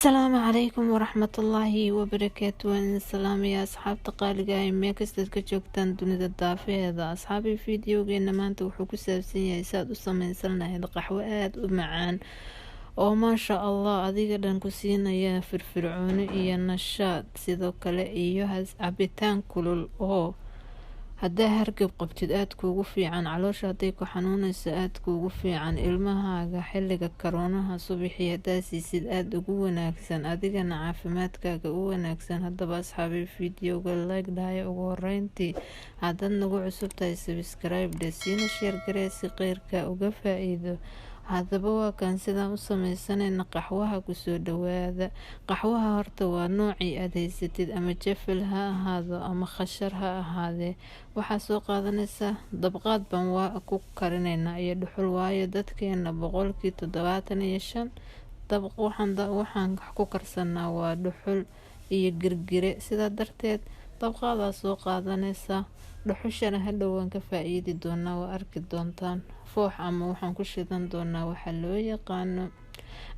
السلام عليكم ورحمة الله وبركاته. وإن السلام يا أصحاب تقاليقاي meekastad ka joogtaan dunida daafeeda. asxaabi fiidiyogeena maanta wuxuu ku saabsan yahay saad u samaysan lahayd qaxwo aad u macaan oo maasha Allah adiga dhan ku siinaya firfircooni iyo nashaad, sidoo kale iyo cabitaan kulul oo haddaa hargab qabtid aad kuugu fiican, caloosha hadday ku xanuunayso aad kuugu fiican, ilmahaaga xilliga karoonaha subaxii haddaa siisid aad ugu wanaagsan, adigana caafimaadkaaga u wanaagsan. haddaba asxaabi fiidiyowga like dhahay ugu horeyntii haddaad nagu cusub tahay subscribe dhe, siina sheer garee si qeyrka uga faa'iido. haddaba waa kan sidaan u samaysanayna qaxwaha kusoo dhawaada. qaxwaha horta waa noocii aad haysatid, ama jafal ha ahaado ama khashar ha ahaadee. waxaa soo qaadanaysaa dabqaad baan waa ku karinaynaa iyo dhuxul, waayo dadkeena 75% waxaan ku karsanaa waa dhuxul iyo girgire, sidaa darteed dabqaadaa soo qaadanaysaa. dhuxushana hadhow waan ka faa'iidi doonaa, waa arki doontaan foox ama waxaan ku shidan doonaa waxa loo yaqaano.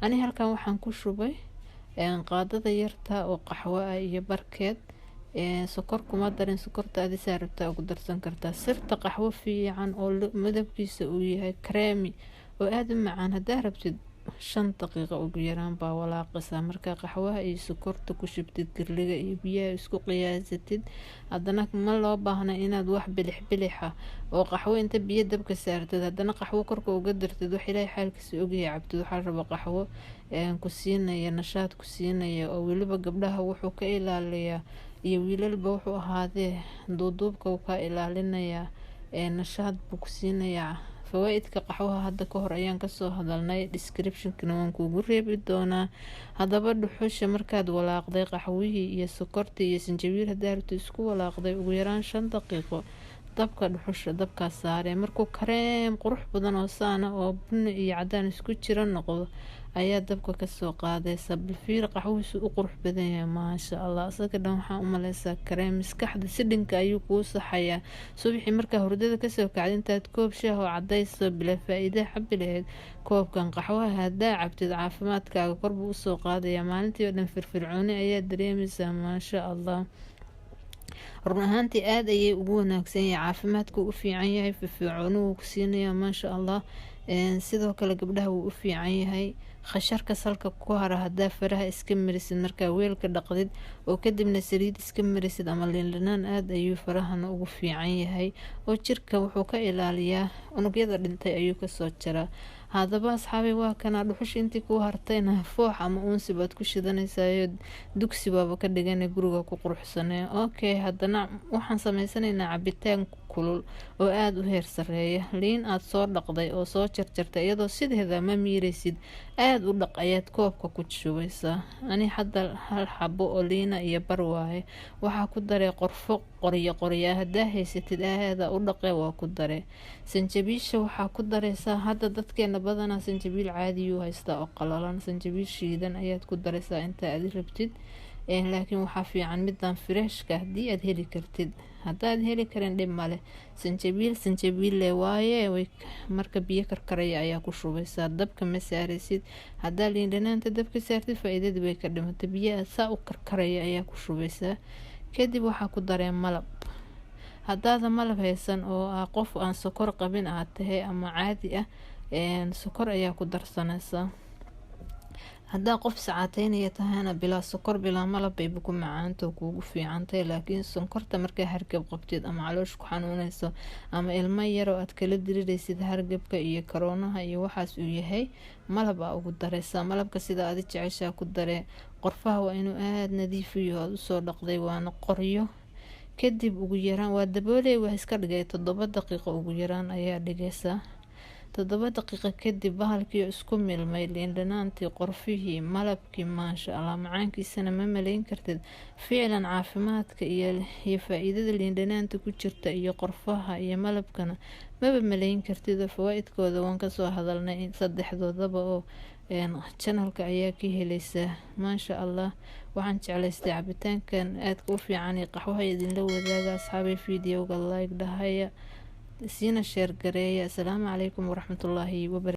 ani halkan waxaan ku shubay qaadada yarta oo qaxwo ah iyo barkeed, sokor kuma darin, sokorta adi saa rabtaa ugu darsan kartaa. sirta qaxwo fiican oo midabkiisa uu yahay creamy oo aad u macaan, haddaa rabtid 5 daqiiqo ugu yaraan baa walaaqaysaa. marka qaxwaha iyo sokorta ku shubtid girliga iyo biyaha isku qiyaasatid, haddana ma loo baahna inaad wax bilix oo qaxwo inta biyo dabka saartid haddana qaxwo korka uga dartid, wax ilaahay xaalkiisa ogyahay cabtid. waxaa raba qaxwo ku siinaya nashaad, ku siinaya oo weliba gabdhaha wuxuu ka ilaaliyaa iyo wiilalba wuxuu ahaadee duuduubka uu ka ilaalinayaa, nashaad buu ku siinayaa. fawaa'idka qaxwaha hadda ka hor ayaan kasoo hadalnay, description-kana waan kuugu reebi doonaa. haddaba dhuxusha markaad walaaqday qaxwihii iyo sokortii iyo sinjabiil haddaa rabtid isku walaaqday ugu yaraan 5 daqiiqo dabka dhuxusha dabkaa saaree. markuu kareem qurux badan oo saana oo bunni iyo cadaan isku jira noqdo ayaa dabka kasoo qaadaysa. balfiir qaxwihiisu u qurux badan yahay maasha Allah, asaga dhan waxaa u maleysaa kareem. maskaxda si dhinka ayuu kuu saxayaa. subaxii markaa hurdada kasoo kacday intaad koob shaah oo cadayso bila faa'iida xabi lahayd, koobkan qaxwaha haddaa cabtid caafimaadkaaga kor buu usoo qaadayaa. maalintii oo dhan firfircooni ayaa dareemaysaa maasha Allah. run ahaantii aad ayay ugu wanaagsan yahay, caafimaadku u fiican yahay, firfircooni wuu ku siinayaa maasha Allah. sidoo kale gabdhaha wuu u fiican yahay. khasharka salka ku hara haddaa faraha iska marisid markaa weelka dhaqdid oo kadibna saliid iska marisid ama liindhanaan, aad ayuu farahana ugu fiican yahay oo jirka wuxuu ka ilaaliyaa unugyada dhintay ayuu kasoo jaraa. haddaba asxaabi waa kana dhuxush intii ku hartayna foox ama uunsi baad ku shidanaysaa, dugsi baaba ka dhigana guriga ku quruxsanee. haddana waxaan samaysanaynaa cabitaan kulul oo aad u heer sareeya. liin aad soo dhaqday oo soo jarjartay iyadoo sideeda ma miiraysid, aad u dhaq ayaad koobka ku shubaysaa. ani hadda 1 xabo oo liina iyo bar waaye. waxaa ku daray qorfo qorya haddaa haysatid aada u dhaqe waa ku dare. sanjabiisha waxaa ku daraysaa, hadda dadkeena badanaa sanjabiil caadiyuu haystaa oo qalalan, sanjabiil shiidan ayaad ku daraysaa inta aad rabtid. laakiin waxaa fiican midaan freshka haddii aad heli kartid, haddaad heli karin dhib male. sanjabiil le waaye, marka biyo karkaraya ayaa ku shubaysaa, dabka ma saaraysid. haddaa liindhanaanta dabka saartid faa'iidada way ka dhimatay. biyaha saa u karkaraya ayaa ku shubaysaa. kadib waxaa ku dareen malab. haddaada malab haysan oo qof aan sokor qabin aad tahay ama caadi ah, sokor ayaa ku darsanaysaa. haddaa qof sacaateynaya tahayna bilaa sokor bilaa malab bayba ku macaanta oo kuugu fiicantahay. laakiin sonkorta markaa hargab qabtid ama caloosh ku xanuunayso ama ilmo yaroo aad kala diriraysid hargabka iyo karoonaha iyo waxaas uu yahay, malab aa ugu daraysaa. malabka sida adi jeceshaa ku daree. qorfaha waa inuu aad nadiif u yaho aad usoo dhaqday, waana qoryo. kadib ugu yaraan waa dabooley, waa iska dhigay 7 daqiiqo ugu yaraan ayaa dhigaysaa. 7 daqiiqo kadib bahalkii isku milmay, liindhanaantii, qorfihii, malabkii, maasha Allah macaankiisana ma malayn kartid. ficlan caafimaadka iyo faa'iidada liindhanaanta ku jirta iyo qorfaha iyo malabkana maba malayn kartid. fawaa'idkooda waan kasoo hadalnay saddexdoodaba oo channelka ayaa ka helaysaa maasha Allah. waxaan jeclaystay cabitaankan aadka u fiican ee qaxwaha idinla wadaaga. asxaabi fiidiyowga like dhahaya, siina sheer gareeya. asalaamu calaykum waraxmatullaahi wabarakatuh.